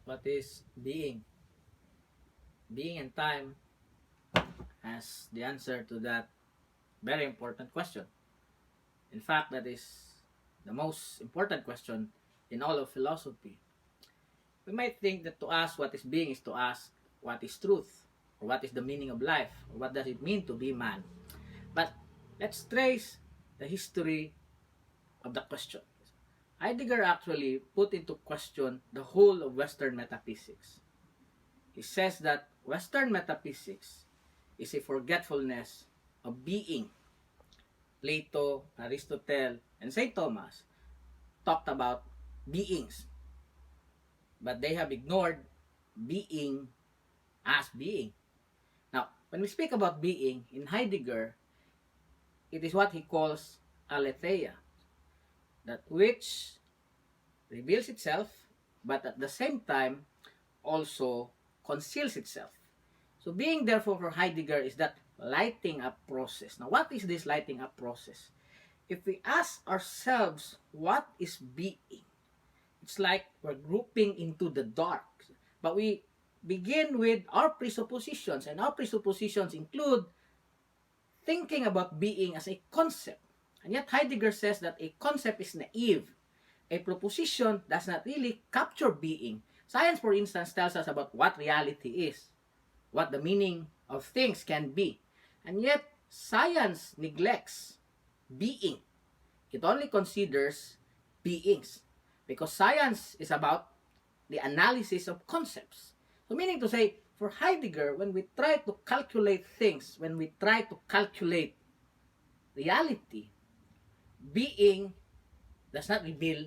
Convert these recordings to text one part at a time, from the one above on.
What is being? Being and time has the answer to that very important question. In fact, that is the most important question in all of philosophy. We might think that to ask what is being is to ask what is truth, or what is the meaning of life, or what does it mean to be man. But let's trace the history of the question. Heidegger actually put into question the whole of Western metaphysics. He says that Western metaphysics is a forgetfulness of being. Plato, Aristotle, and St. Thomas talked about beings, but they have ignored being as being. Now, when we speak about being, in Heidegger, it is what he calls aletheia, that which reveals itself, but at the same time also conceals itself. So being, therefore, for Heidegger is that lighting up process. Now, what is this lighting up process? If we ask ourselves what is being, it's like we're grouping into the dark. But we begin with our presuppositions, and our presuppositions include thinking about being as a concept. And yet Heidegger says that a concept is naive. A proposition does not really capture being. Science, for instance, tells us about what reality is, what the meaning of things can be. And yet, science neglects being. It only considers beings. Because science is about the analysis of concepts. So meaning to say, for Heidegger, when we try to calculate things, when we try to calculate reality, being does not reveal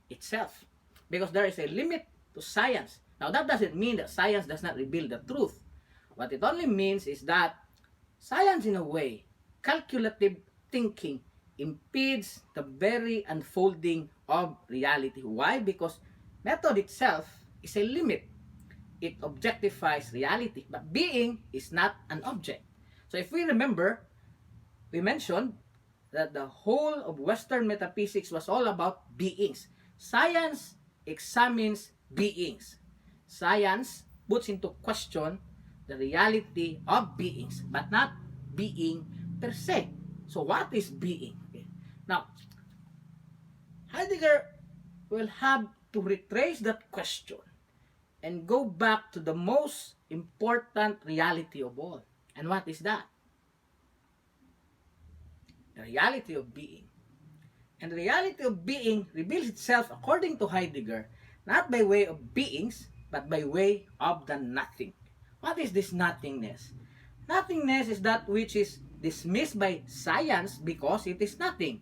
itself. Because there is a limit to science. Now, that doesn't mean that science does not reveal the truth. What it only means is that science, in a way, calculative thinking, impedes the very unfolding of reality. Why? Because method itself is a limit. It objectifies reality, but being is not an object. So if we remember, we mentioned that the whole of Western metaphysics was all about beings. Science examines beings. Science puts into question the reality of beings, but not being per se. So what is being? Okay. Now, Heidegger will have to retrace that question and go back to the most important reality of all. And what is that? The reality of being. And the reality of being reveals itself, according to Heidegger, not by way of beings, but by way of the nothing. What is this nothingness? Nothingness is that which is dismissed by science because it is nothing.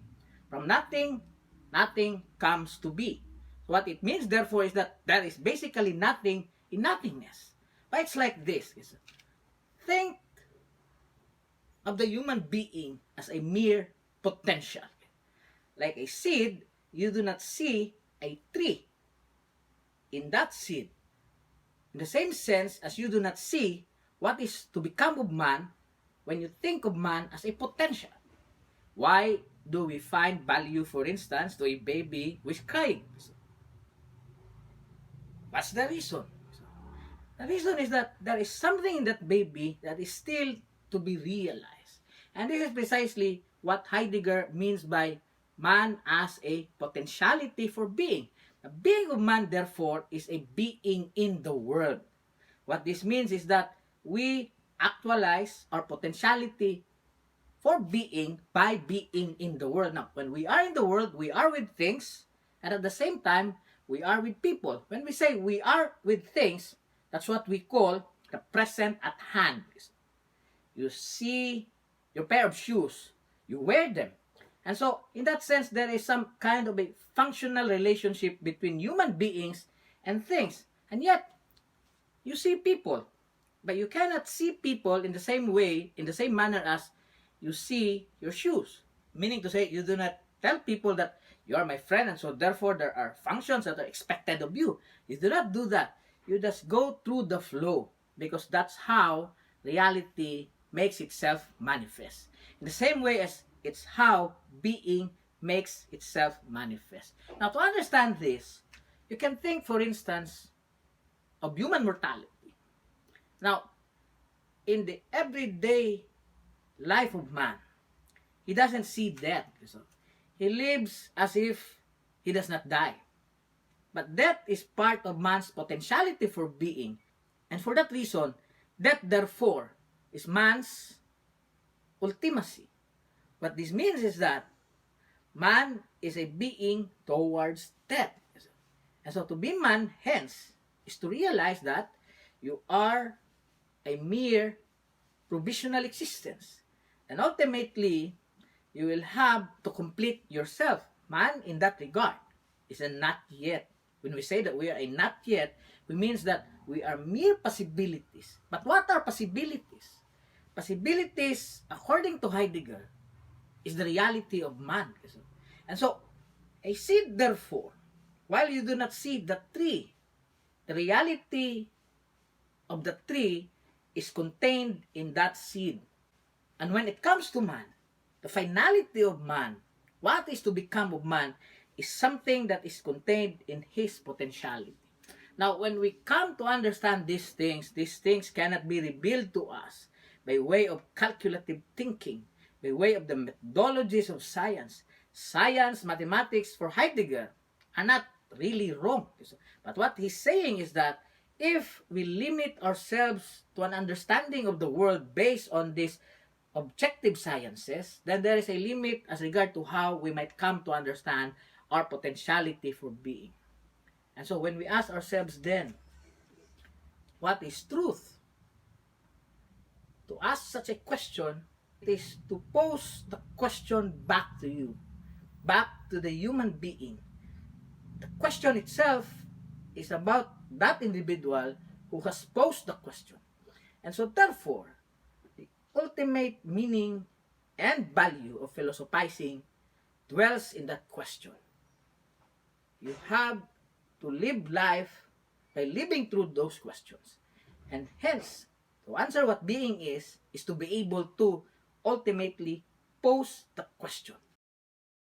From nothing, nothing comes to be. What it means, therefore, is that there is basically nothing in nothingness. But it's like this. Think of the human being as a mere potential. Like a seed, you do not see a tree in that seed. In the same sense as you do not see what is to become of man when you think of man as a potential. Why do we find value, for instance, to a baby who is crying? What's the reason? The reason is that there is something in that baby that is still to be realized. And this is precisely what Heidegger means by man as a potentiality for being. The being of man, therefore, is a being in the world. What this means is that we actualize our potentiality for being by being in the world. Now, when we are in the world, we are with things, and at the same time, we are with people. When we say we are with things, that's what we call the present at hand. You see your pair of shoes, you wear them. And so, in that sense, there is some kind of a functional relationship between human beings and things. And yet, you see people. But you cannot see people in the same way, in the same manner as you see your shoes. Meaning to say, you do not tell people that you are my friend and so therefore there are functions that are expected of you. You do not do that. You just go through the flow because that's how reality makes itself manifest. In the same way as it's how being makes itself manifest. Now, to understand this, you can think, for instance, of human mortality. Now, in the everyday life of man, he doesn't see death. He lives as if he does not die. But death is part of man's potentiality for being. And for that reason, death therefore is man's ultimacy. What this means is that man is a being towards death. And so to be man, hence, is to realize that you are a mere provisional existence. And ultimately, you will have to complete yourself. Man, in that regard, is a not yet. When we say that we are a not yet, it means that we are mere possibilities. But what are possibilities? Possibilities, according to Heidegger, is the reality of man. And so, a seed, therefore, while you do not see the tree, the reality of the tree is contained in that seed. And when it comes to man, the finality of man, what is to become of man, is something that is contained in his potentiality. Now, when we come to understand these things cannot be revealed to us by way of calculative thinking, by way of the methodologies of science. Science, mathematics for Heidegger are not really wrong. But what he's saying is that if we limit ourselves to an understanding of the world based on these objective sciences, then there is a limit as regard to how we might come to understand our potentiality for being. And so when we ask ourselves then, what is truth? To ask such a question, it is to pose the question back to you, back to the human being. The question itself is about that individual who has posed the question. And so therefore, the ultimate meaning and value of philosophizing dwells in that question. You have to live life by living through those questions. And hence, to answer what being is to be able to ultimately pose the question.